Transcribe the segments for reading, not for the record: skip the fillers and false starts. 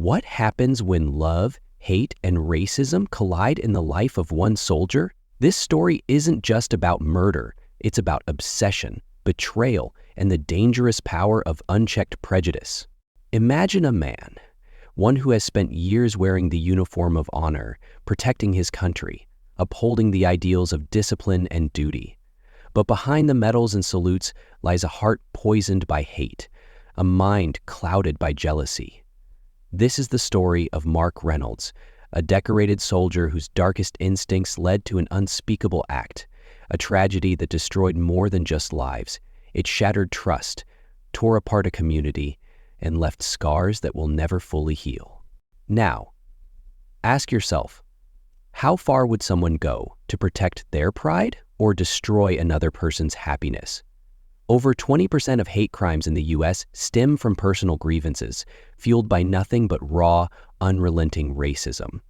What happens when love, hate, and racism collide in the life of one soldier? This story isn't just about murder, it's about obsession, betrayal, and the dangerous power of unchecked prejudice. Imagine a man, one who has spent years wearing the uniform of honor, protecting his country, upholding the ideals of discipline and duty. But behind the medals and salutes lies a heart poisoned by hate, a mind clouded by jealousy. This is the story of Mark Reynolds, a decorated soldier whose darkest instincts led to an unspeakable act, a tragedy that destroyed more than just lives. It shattered trust, tore apart a community, and left scars that will never fully heal. Now, ask yourself, how far would someone go to protect their pride or destroy another person's happiness? Over 20% of hate crimes in the US stem from personal grievances, fueled by nothing but raw, unrelenting racism.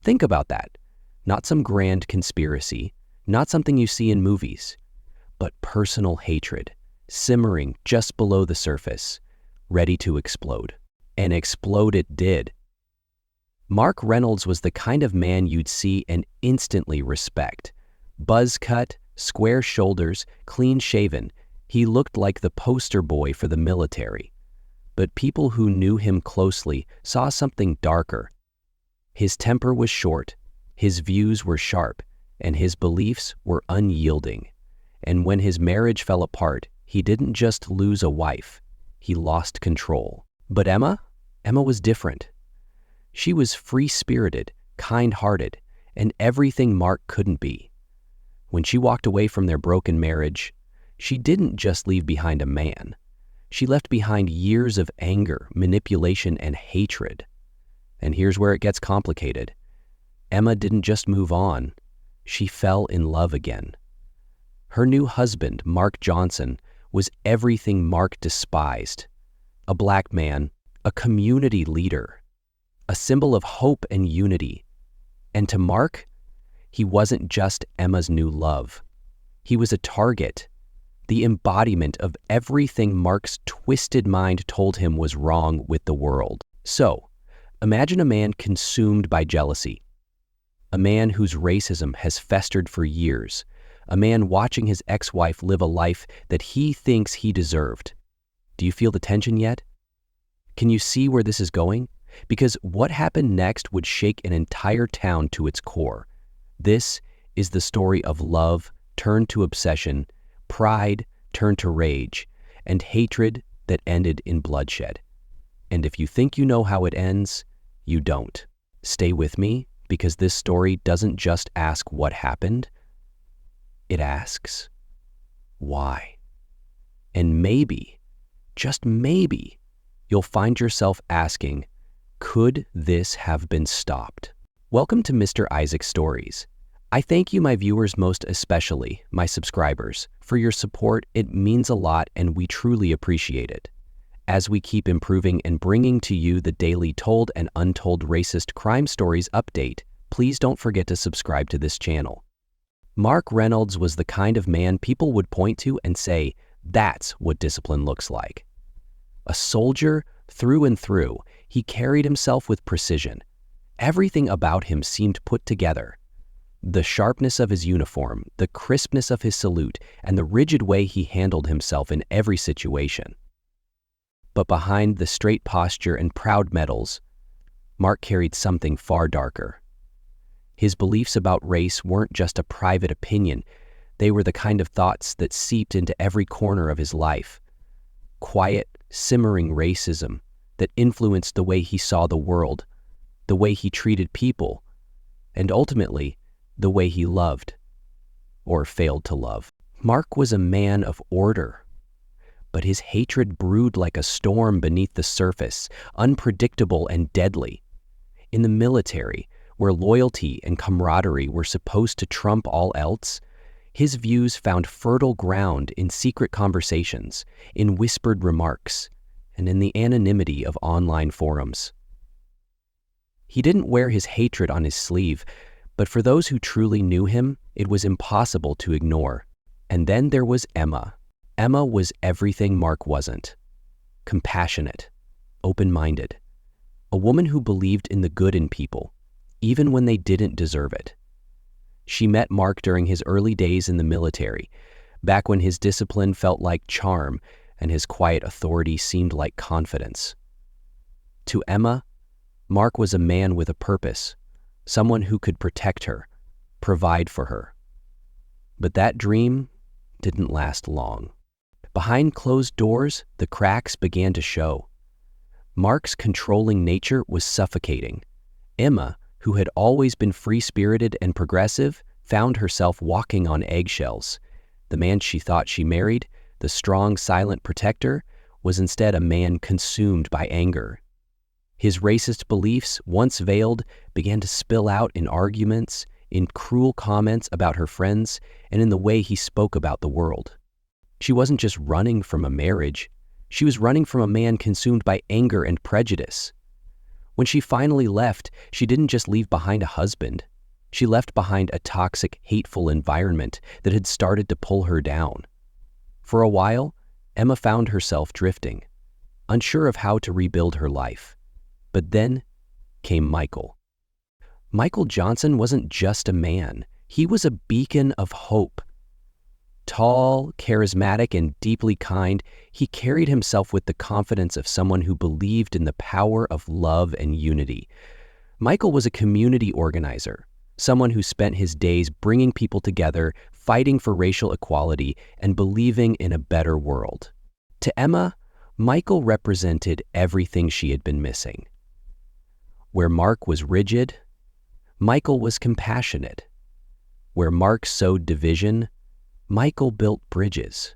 Think about that. Not some grand conspiracy, not something you see in movies, but personal hatred, simmering just below the surface, ready to explode. And explode it did. Mark Reynolds was the kind of man you'd see and instantly respect. Buzz cut, square shoulders, clean-shaven, he looked like the poster boy for the military. But people who knew him closely saw something darker. His temper was short, his views were sharp, and his beliefs were unyielding. And when his marriage fell apart, he didn't just lose a wife, he lost control. But Emma was different. She was free-spirited, kind-hearted, and everything Mark couldn't be. When she walked away from their broken marriage, she didn't just leave behind a man. She left behind years of anger, manipulation, and hatred. And here's where it gets complicated. Emma didn't just move on, she fell in love again. Her new husband, Mark Johnson, was everything Mark despised. A black man, a community leader, a symbol of hope and unity. And to Mark, he wasn't just Emma's new love. He was a target, the embodiment of everything Mark's twisted mind told him was wrong with the world. So, imagine a man consumed by jealousy, a man whose racism has festered for years, a man watching his ex-wife live a life that he thinks he deserved. Do you feel the tension yet? Can you see where this is going? Because what happened next would shake an entire town to its core. This is the story of love turned to obsession, pride turned to rage, and hatred that ended in bloodshed. And if you think you know how it ends, you don't. Stay with me, because this story doesn't just ask what happened, it asks why. And maybe, just maybe, you'll find yourself asking, could this have been stopped? Welcome to Mr. Isaac Stories. I thank you, my viewers, most especially my subscribers, for your support. It means a lot and we truly appreciate it. As we keep improving and bringing to you the daily told and untold racist crime stories update, please don't forget to subscribe to this channel. Mark Reynolds was the kind of man people would point to and say, that's what discipline looks like. A soldier through and through, he carried himself with precision. Everything about him seemed put together. The sharpness of his uniform, the crispness of his salute, and the rigid way he handled himself in every situation. But behind the straight posture and proud medals, Mark carried something far darker. His beliefs about race weren't just a private opinion, they were the kind of thoughts that seeped into every corner of his life. Quiet, simmering racism that influenced the way he saw the world, the way he treated people, and ultimately, the way he loved, or failed to love. Mark was a man of order, but his hatred brewed like a storm beneath the surface, unpredictable and deadly. In the military, where loyalty and camaraderie were supposed to trump all else, his views found fertile ground in secret conversations, in whispered remarks, and in the anonymity of online forums. He didn't wear his hatred on his sleeve, but for those who truly knew him, it was impossible to ignore. And then there was Emma. Emma was everything Mark wasn't. Compassionate, open-minded, a woman who believed in the good in people, even when they didn't deserve it. She met Mark during his early days in the military, back when his discipline felt like charm and his quiet authority seemed like confidence. To Emma, Mark was a man with a purpose, someone who could protect her, provide for her. But that dream didn't last long. Behind closed doors, the cracks began to show. Mark's controlling nature was suffocating. Emma, who had always been free-spirited and progressive, found herself walking on eggshells. The man she thought she married, the strong, silent protector, was instead a man consumed by anger. His racist beliefs, once veiled, began to spill out in arguments, in cruel comments about her friends, and in the way he spoke about the world. She wasn't just running from a marriage. She was running from a man consumed by anger and prejudice. When she finally left, she didn't just leave behind a husband. She left behind a toxic, hateful environment that had started to pull her down. For a while, Emma found herself drifting, unsure of how to rebuild her life. But then came Michael. Michael Johnson wasn't just a man. He was a beacon of hope. Tall, charismatic, and deeply kind, he carried himself with the confidence of someone who believed in the power of love and unity. Michael was a community organizer, someone who spent his days bringing people together, fighting for racial equality, and believing in a better world. To Emma, Michael represented everything she had been missing. Where Mark was rigid, Michael was compassionate. Where Mark sowed division, Michael built bridges.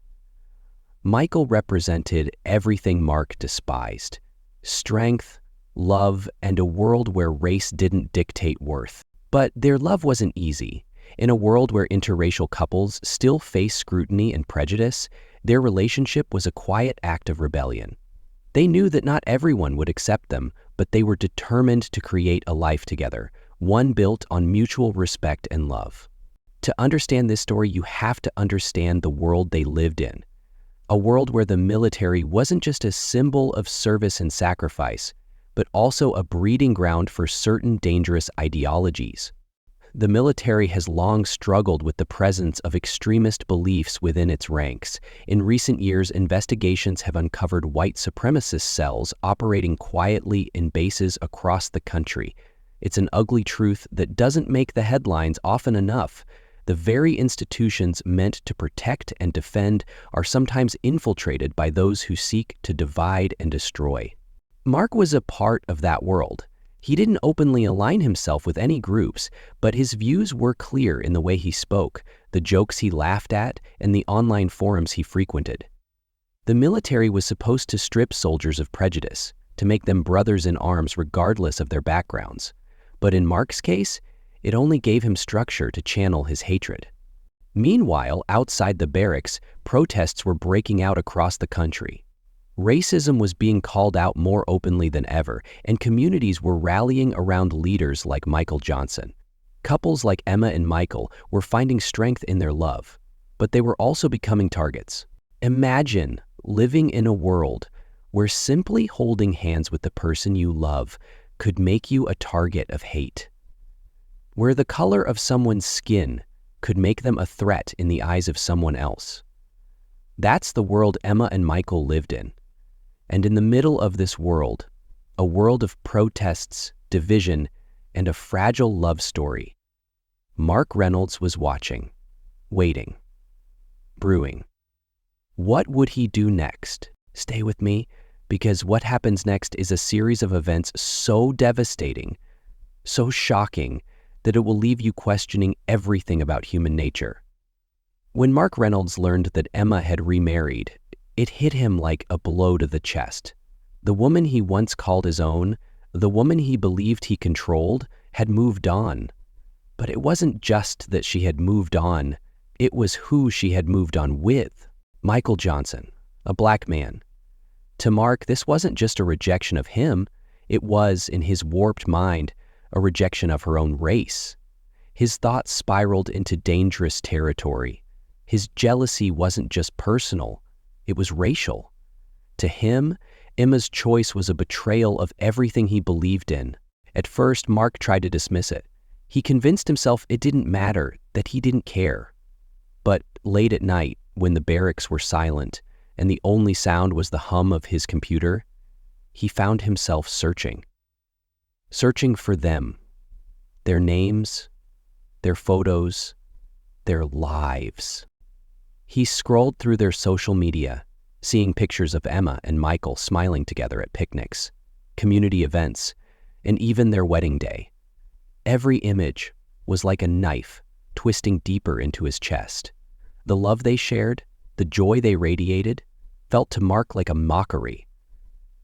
Michael represented everything Mark despised: strength, love, and a world where race didn't dictate worth. But their love wasn't easy. In a world where interracial couples still face scrutiny and prejudice, their relationship was a quiet act of rebellion. They knew that not everyone would accept them, but they were determined to create a life together, one built on mutual respect and love. To understand this story, you have to understand the world they lived in. A world where the military wasn't just a symbol of service and sacrifice, but also a breeding ground for certain dangerous ideologies. The military has long struggled with the presence of extremist beliefs within its ranks. In recent years, investigations have uncovered white supremacist cells operating quietly in bases across the country. It's an ugly truth that doesn't make the headlines often enough. The very institutions meant to protect and defend are sometimes infiltrated by those who seek to divide and destroy. Mark was a part of that world. He didn't openly align himself with any groups, but his views were clear in the way he spoke, the jokes he laughed at, and the online forums he frequented. The military was supposed to strip soldiers of prejudice, to make them brothers in arms regardless of their backgrounds. But in Mark's case, it only gave him structure to channel his hatred. Meanwhile, outside the barracks, protests were breaking out across the country. Racism was being called out more openly than ever, and communities were rallying around leaders like Michael Johnson. Couples like Emma and Michael were finding strength in their love, but they were also becoming targets. Imagine living in a world where simply holding hands with the person you love could make you a target of hate. Where the color of someone's skin could make them a threat in the eyes of someone else. That's the world Emma and Michael lived in. And in the middle of this world, a world of protests, division, and a fragile love story, Mark Reynolds was watching, waiting, brewing. What would he do next? Stay with me, because what happens next is a series of events so devastating, so shocking, that it will leave you questioning everything about human nature. When Mark Reynolds learned that Emma had remarried, it hit him like a blow to the chest. The woman he once called his own, the woman he believed he controlled, had moved on. But it wasn't just that she had moved on, it was who she had moved on with. Michael Johnson, a black man. To Mark, this wasn't just a rejection of him, it was, in his warped mind, a rejection of her own race. His thoughts spiraled into dangerous territory. His jealousy wasn't just personal, it was racial. To him, Emma's choice was a betrayal of everything he believed in. At first, Mark tried to dismiss it. He convinced himself it didn't matter, that he didn't care. But late at night, when the barracks were silent and the only sound was the hum of his computer, he found himself searching for them, their names, their photos, their lives. He scrolled through their social media, seeing pictures of Emma and Michael smiling together at picnics, community events, and even their wedding day. Every image was like a knife twisting deeper into his chest. The love they shared, the joy they radiated, felt to Mark like a mockery.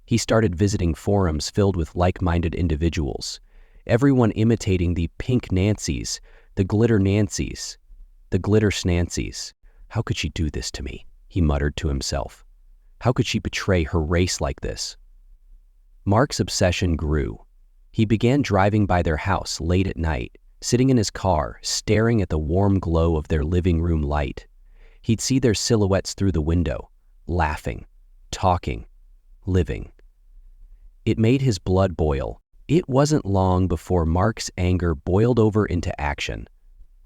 He started visiting forums filled with like-minded individuals, everyone imitating the pink Nancys, the glitter Nancys, the glitter Snancys. How could she do this to me? He muttered to himself. How could she betray her race like this? Mark's obsession grew. He began driving by their house late at night, sitting in his car, staring at the warm glow of their living room light. He'd see their silhouettes through the window, laughing, talking, living. It made his blood boil. It wasn't long before Mark's anger boiled over into action.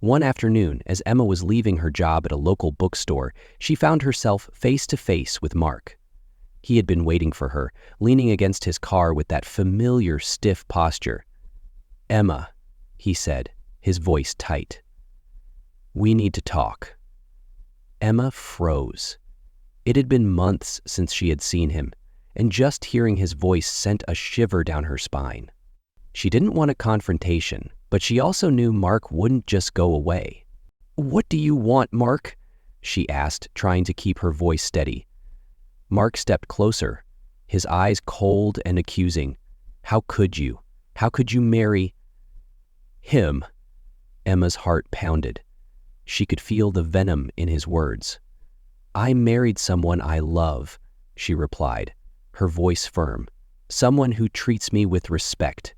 One afternoon, as Emma was leaving her job at a local bookstore, she found herself face to face with Mark. He had been waiting for her, leaning against his car with that familiar stiff posture. "Emma," he said, his voice tight. "We need to talk." Emma froze. It had been months since she had seen him, and just hearing his voice sent a shiver down her spine. She didn't want a confrontation, but she also knew Mark wouldn't just go away. "What do you want, Mark?" she asked, trying to keep her voice steady. Mark stepped closer, his eyes cold and accusing. "How could you? How could you marry him?" Emma's heart pounded. She could feel the venom in his words. "I married someone I love," she replied, her voice firm. "Someone who treats me with respect.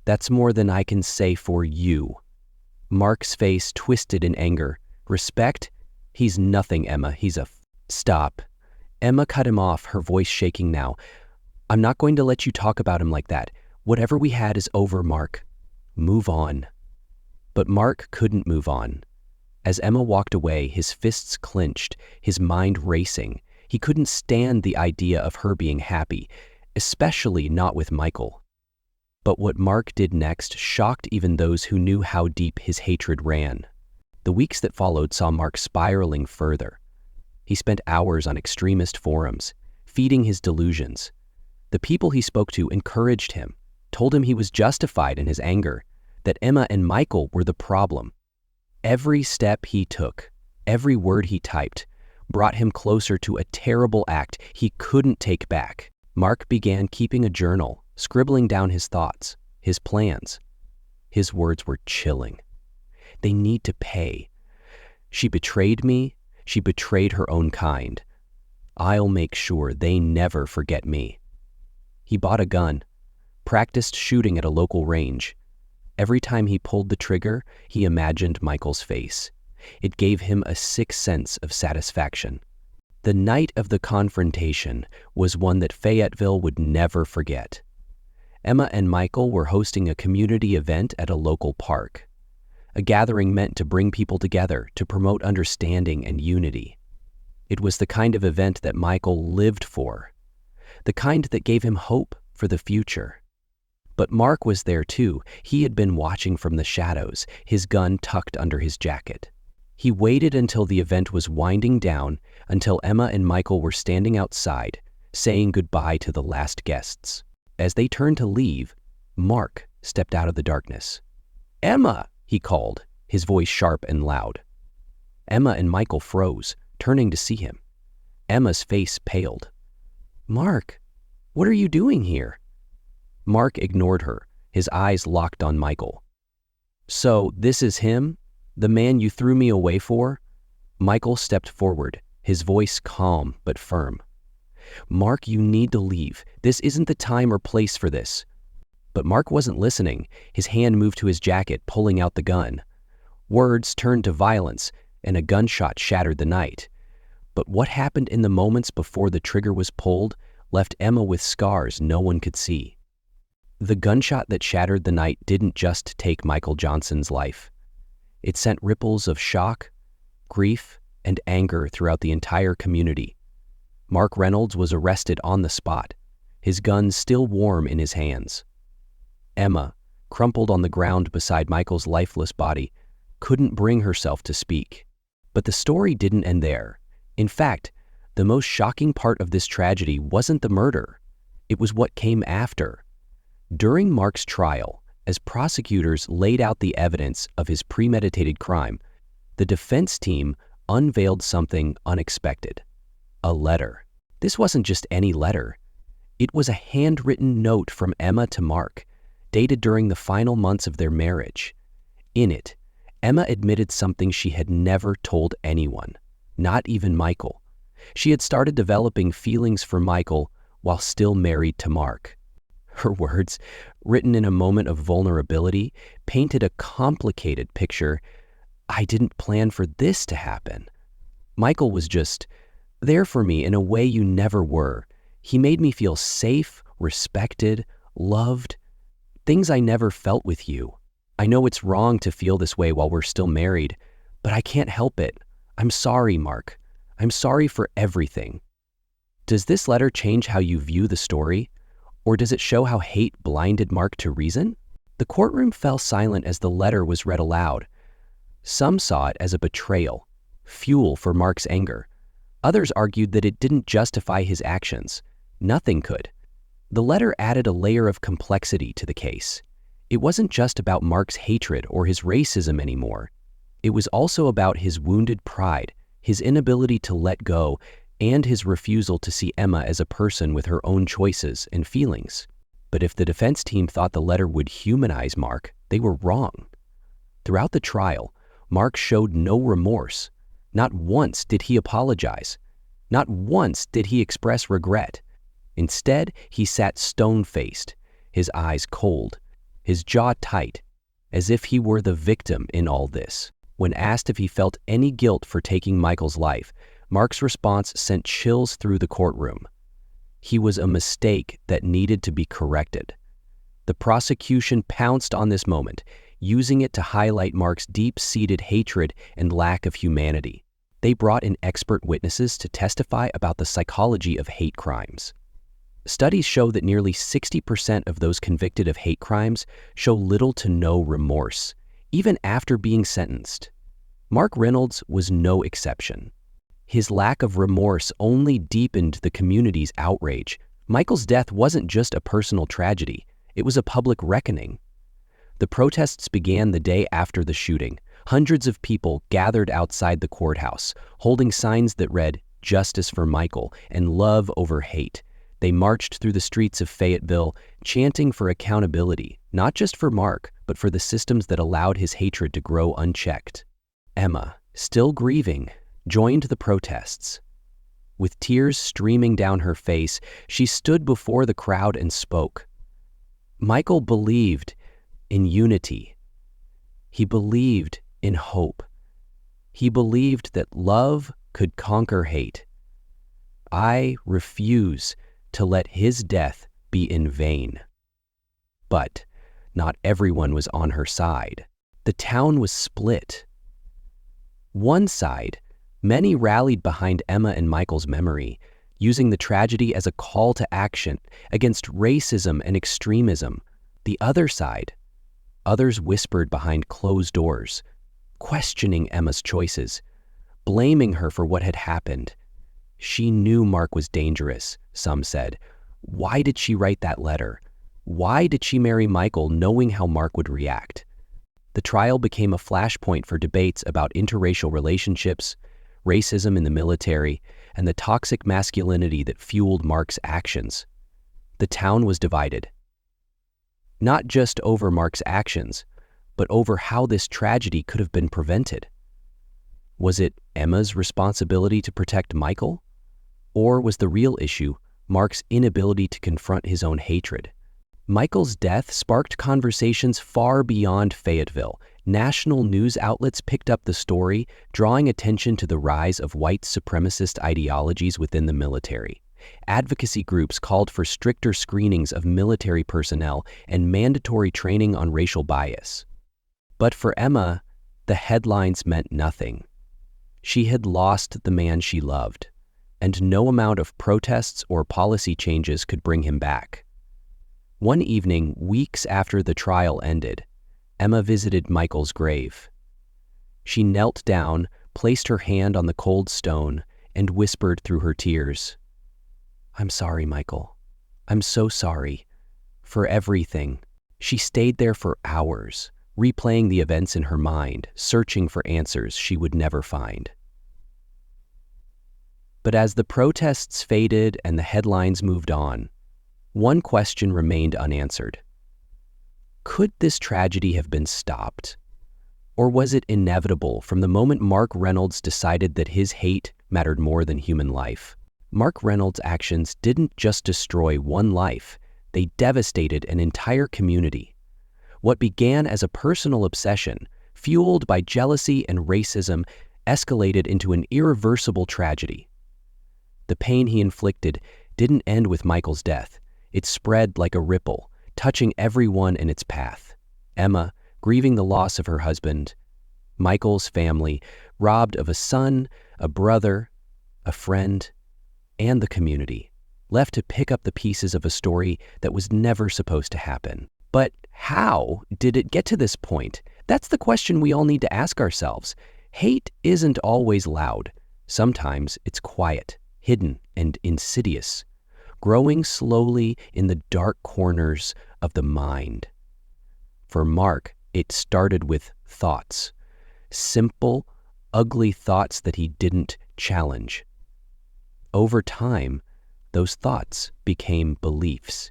That's more than I can say for you." Mark's face twisted in anger. "Respect? He's nothing, Emma. Stop." Emma cut him off, her voice shaking now. "I'm not going to let you talk about him like that. Whatever we had is over, Mark. Move on." But Mark couldn't move on. As Emma walked away, his fists clenched, his mind racing. He couldn't stand the idea of her being happy, especially not with Michael. But what Mark did next shocked even those who knew how deep his hatred ran. The weeks that followed saw Mark spiraling further. He spent hours on extremist forums, feeding his delusions. The people he spoke to encouraged him, told him he was justified in his anger, that Emma and Michael were the problem. Every step he took, every word he typed, brought him closer to a terrible act he couldn't take back. Mark began keeping a journal, scribbling down his thoughts, his plans. His words were chilling. "They need to pay. She betrayed me. She betrayed her own kind. I'll make sure they never forget me." He bought a gun, practiced shooting at a local range. Every time he pulled the trigger, he imagined Michael's face. It gave him a sick sense of satisfaction. The night of the confrontation was one that Fayetteville would never forget. Emma and Michael were hosting a community event at a local park. A gathering meant to bring people together, to promote understanding and unity. It was the kind of event that Michael lived for, the kind that gave him hope for the future. But Mark was there too. He had been watching from the shadows, his gun tucked under his jacket. He waited until the event was winding down, until Emma and Michael were standing outside, saying goodbye to the last guests. As they turned to leave, Mark stepped out of the darkness. "Emma!" he called, his voice sharp and loud. Emma and Michael froze, turning to see him. Emma's face paled. "Mark, what are you doing here?" Mark ignored her, his eyes locked on Michael. "So this is him? The man you threw me away for?" Michael stepped forward, his voice calm but firm. "Mark, you need to leave. This isn't the time or place for this." But Mark wasn't listening. His hand moved to his jacket, pulling out the gun. Words turned to violence, and a gunshot shattered the night. But what happened in the moments before the trigger was pulled left Emma with scars no one could see. The gunshot that shattered the night didn't just take Michael Johnson's life. It sent ripples of shock, grief, and anger throughout the entire community. Mark Reynolds was arrested on the spot, his gun still warm in his hands. Emma, crumpled on the ground beside Michael's lifeless body, couldn't bring herself to speak. But the story didn't end there. In fact, the most shocking part of this tragedy wasn't the murder. It was what came after. During Mark's trial, as prosecutors laid out the evidence of his premeditated crime, the defense team unveiled something unexpected: a letter. This wasn't just any letter. It was a handwritten note from Emma to Mark, dated during the final months of their marriage. In it, Emma admitted something she had never told anyone, not even Michael. She had started developing feelings for Michael while still married to Mark. Her words, written in a moment of vulnerability, painted a complicated picture. "I didn't plan for this to happen. Michael was just there for me in a way you never were. He made me feel safe, respected, loved. Things I never felt with you. I know it's wrong to feel this way while we're still married, but I can't help it. I'm sorry, Mark. I'm sorry for everything." Does this letter change how you view the story? Or does it show how hate blinded Mark to reason? The courtroom fell silent as the letter was read aloud. Some saw it as a betrayal, fuel for Mark's anger. Others argued that it didn't justify his actions. Nothing could. The letter added a layer of complexity to the case. It wasn't just about Mark's hatred or his racism anymore. It was also about his wounded pride, his inability to let go, and his refusal to see Emma as a person with her own choices and feelings. But if the defense team thought the letter would humanize Mark, they were wrong. Throughout the trial, Mark showed no remorse. Not once did he apologize. Not once did he express regret. Instead, he sat stone-faced, his eyes cold, his jaw tight, as if he were the victim in all this. When asked if he felt any guilt for taking Michael's life, Mark's response sent chills through the courtroom. He was a mistake that needed to be corrected. The prosecution pounced on this moment, using it to highlight Mark's deep-seated hatred and lack of humanity. They brought in expert witnesses to testify about the psychology of hate crimes. Studies show that nearly 60% of those convicted of hate crimes show little to no remorse, even after being sentenced. Mark Reynolds was no exception. His lack of remorse only deepened the community's outrage. Michael's death wasn't just a personal tragedy, it was a public reckoning. The protests began the day after the shooting. Hundreds of people gathered outside the courthouse, holding signs that read, "Justice for Michael" and "Love over hate." They marched through the streets of Fayetteville, chanting for accountability, not just for Mark, but for the systems that allowed his hatred to grow unchecked. Emma, still grieving, joined the protests. With tears streaming down her face, she stood before the crowd and spoke. Michael believed in unity. He believed in hope. He believed that love could conquer hate. I refuse to let his death be in vain. But not everyone was on her side. The town was split. One side, many rallied behind Emma and Michael's memory, using the tragedy as a call to action against racism and extremism. The other side, others whispered behind closed doors, questioning Emma's choices, blaming her for what had happened. She knew Mark was dangerous, some said. Why did she write that letter? Why did she marry Michael knowing how Mark would react? The trial became a flashpoint for debates about interracial relationships, racism in the military, and the toxic masculinity that fueled Mark's actions. The town was divided. Not just over Mark's actions, but over how this tragedy could have been prevented. Was it Emma's responsibility to protect Michael? Or was the real issue Mark's inability to confront his own hatred? Michael's death sparked conversations far beyond Fayetteville. National news outlets picked up the story, drawing attention to the rise of white supremacist ideologies within the military. Advocacy groups called for stricter screenings of military personnel and mandatory training on racial bias. But for Emma, the headlines meant nothing. She had lost the man she loved, and no amount of protests or policy changes could bring him back. One evening, weeks after the trial ended, Emma visited Michael's grave. She knelt down, placed her hand on the cold stone, and whispered through her tears, "I'm sorry, Michael. I'm so sorry. For everything." She stayed there for hours, replaying the events in her mind, searching for answers she would never find. But as the protests faded and the headlines moved on, one question remained unanswered. Could this tragedy have been stopped? Or was it inevitable from the moment Mark Reynolds decided that his hate mattered more than human life? Mark Reynolds' actions didn't just destroy one life, they devastated an entire community. What began as a personal obsession, fueled by jealousy and racism, escalated into an irreversible tragedy. The pain he inflicted didn't end with Michael's death. It spread like a ripple, touching everyone in its path. Emma, grieving the loss of her husband, Michael's family, robbed of a son, a brother, a friend, and the community, left to pick up the pieces of a story that was never supposed to happen. But how did it get to this point? That's the question we all need to ask ourselves. Hate isn't always loud. Sometimes it's quiet, hidden, and insidious, growing slowly in the dark corners of the mind. For Mark, it started with thoughts. Simple, ugly thoughts that he didn't challenge. Over time, those thoughts became beliefs.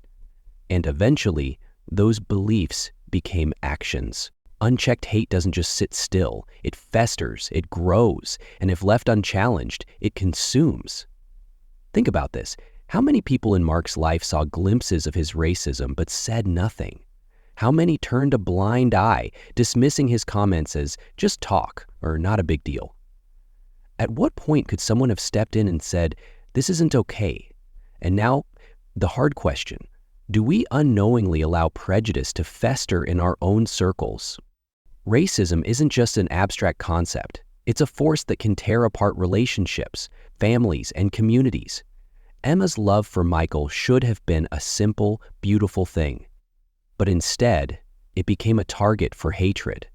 And eventually, those beliefs became actions. Unchecked hate doesn't just sit still. It festers, it grows, and if left unchallenged, it consumes. Think about this. How many people in Mark's life saw glimpses of his racism but said nothing? How many turned a blind eye, dismissing his comments as just talk or not a big deal? At what point could someone have stepped in and said, "This isn't okay"? And now, the hard question, do we unknowingly allow prejudice to fester in our own circles? Racism isn't just an abstract concept. It's a force that can tear apart relationships, families, and communities. Emma's love for Michael should have been a simple, beautiful thing. But instead, it became a target for hatred.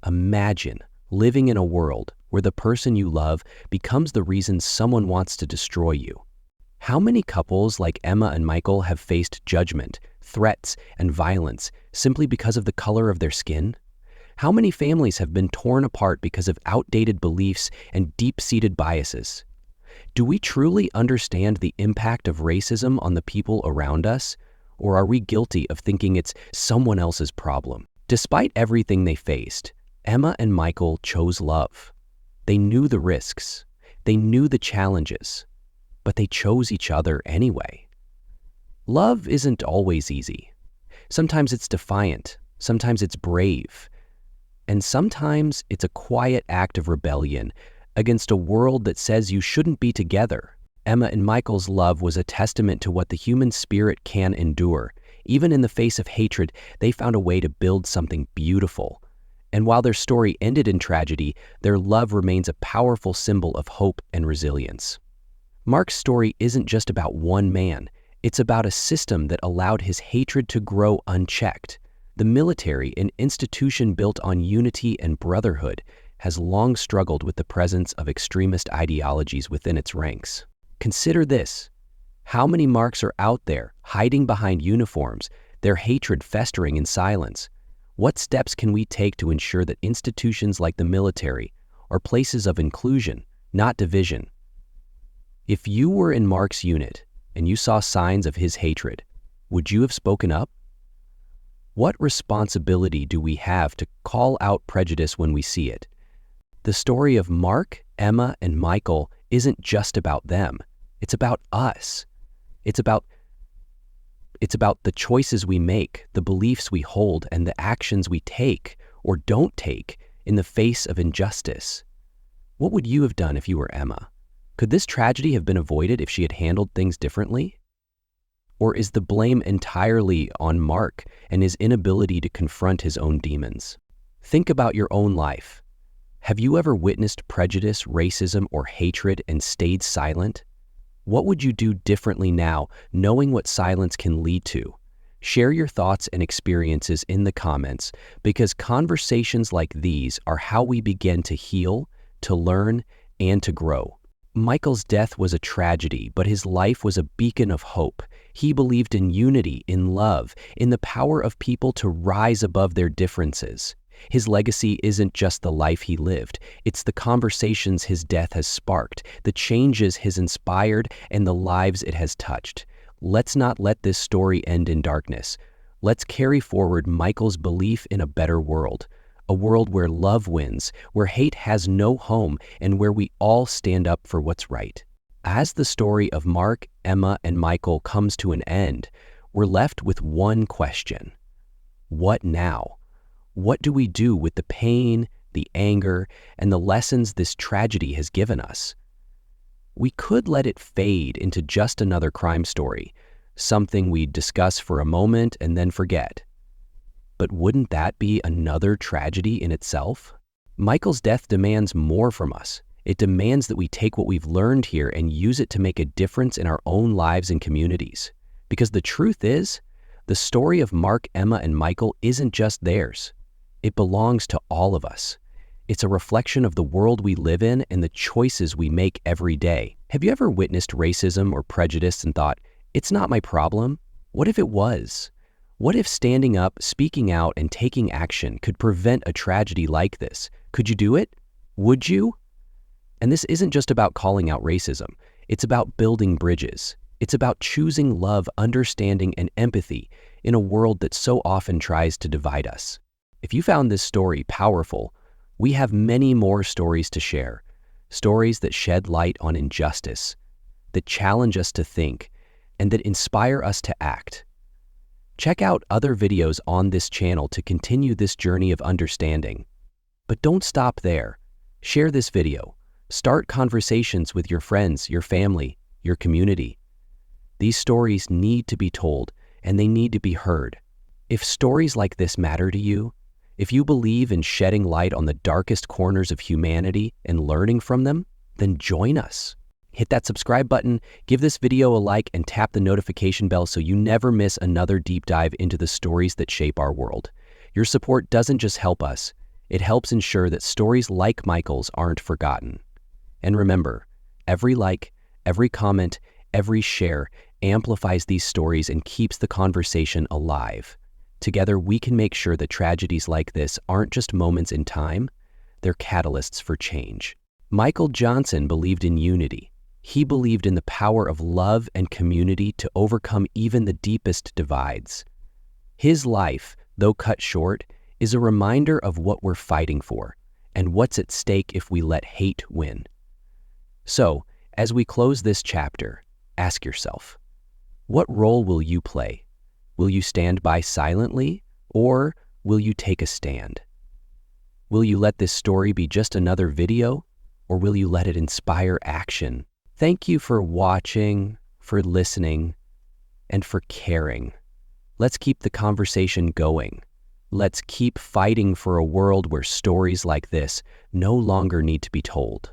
Imagine living in a world where the person you love becomes the reason someone wants to destroy you. How many couples like Emma and Michael have faced judgment, threats, and violence simply because of the color of their skin? How many families have been torn apart because of outdated beliefs and deep-seated biases? Do we truly understand the impact of racism on the people around us, or are we guilty of thinking it's someone else's problem? Despite everything they faced, Emma and Michael chose love. They knew the risks, they knew the challenges, but they chose each other anyway. Love isn't always easy. Sometimes it's defiant, sometimes it's brave, and sometimes it's a quiet act of rebellion against a world that says you shouldn't be together. Emma and Michael's love was a testament to what the human spirit can endure. Even in the face of hatred, they found a way to build something beautiful. And while their story ended in tragedy, their love remains a powerful symbol of hope and resilience. Mark's story isn't just about one man. It's about a system that allowed his hatred to grow unchecked. The military, an institution built on unity and brotherhood, has long struggled with the presence of extremist ideologies within its ranks. Consider this. How many Marks are out there, hiding behind uniforms, their hatred festering in silence? What steps can we take to ensure that institutions like the military are places of inclusion, not division? If you were in Mark's unit and you saw signs of his hatred, would you have spoken up? What responsibility do we have to call out prejudice when we see it? The story of Mark, Emma, and Michael isn't just about them. It's about us. It's about the choices we make, the beliefs we hold, and the actions we take or don't take in the face of injustice. What would you have done if you were Emma? Could this tragedy have been avoided if she had handled things differently? Or is the blame entirely on Mark and his inability to confront his own demons? Think about your own life. Have you ever witnessed prejudice, racism, or hatred and stayed silent? What would you do differently now, knowing what silence can lead to? Share your thoughts and experiences in the comments, because conversations like these are how we begin to heal, to learn, and to grow. Michael's death was a tragedy, but his life was a beacon of hope. He believed in unity, in love, in the power of people to rise above their differences. His legacy isn't just the life he lived, it's the conversations his death has sparked, the changes he's inspired, and the lives it has touched. Let's not let this story end in darkness. Let's carry forward Michael's belief in a better world. A world where love wins, where hate has no home, and where we all stand up for what's right. As the story of Mark, Emma, and Michael comes to an end, we're left with one question. What now? What do we do with the pain, the anger, and the lessons this tragedy has given us? We could let it fade into just another crime story, something we discuss for a moment and then forget. But wouldn't that be another tragedy in itself? Michael's death demands more from us. It demands that we take what we've learned here and use it to make a difference in our own lives and communities. Because the truth is, the story of Mark, Emma, and Michael isn't just theirs. It belongs to all of us. It's a reflection of the world we live in and the choices we make every day. Have you ever witnessed racism or prejudice and thought, it's not my problem? What if it was? What if standing up, speaking out, and taking action could prevent a tragedy like this? Could you do it? Would you? And this isn't just about calling out racism. It's about building bridges. It's about choosing love, understanding, and empathy in a world that so often tries to divide us. If you found this story powerful, we have many more stories to share. Stories that shed light on injustice, that challenge us to think, and that inspire us to act. Check out other videos on this channel to continue this journey of understanding. But don't stop there. Share this video. Start conversations with your friends, your family, your community. These stories need to be told, and they need to be heard. If stories like this matter to you, if you believe in shedding light on the darkest corners of humanity and learning from them, then join us. Hit that subscribe button, give this video a like, and tap the notification bell so you never miss another deep dive into the stories that shape our world. Your support doesn't just help us, it helps ensure that stories like Michael's aren't forgotten. And remember, every like, every comment, every share amplifies these stories and keeps the conversation alive. Together, we can make sure that tragedies like this aren't just moments in time, they're catalysts for change. Michael Johnson believed in unity. He believed in the power of love and community to overcome even the deepest divides. His life, though cut short, is a reminder of what we're fighting for and what's at stake if we let hate win. So, as we close this chapter, ask yourself, what role will you play? Will you stand by silently, or will you take a stand? Will you let this story be just another video, or will you let it inspire action? Thank you for watching, for listening, and for caring. Let's keep the conversation going. Let's keep fighting for a world where stories like this no longer need to be told.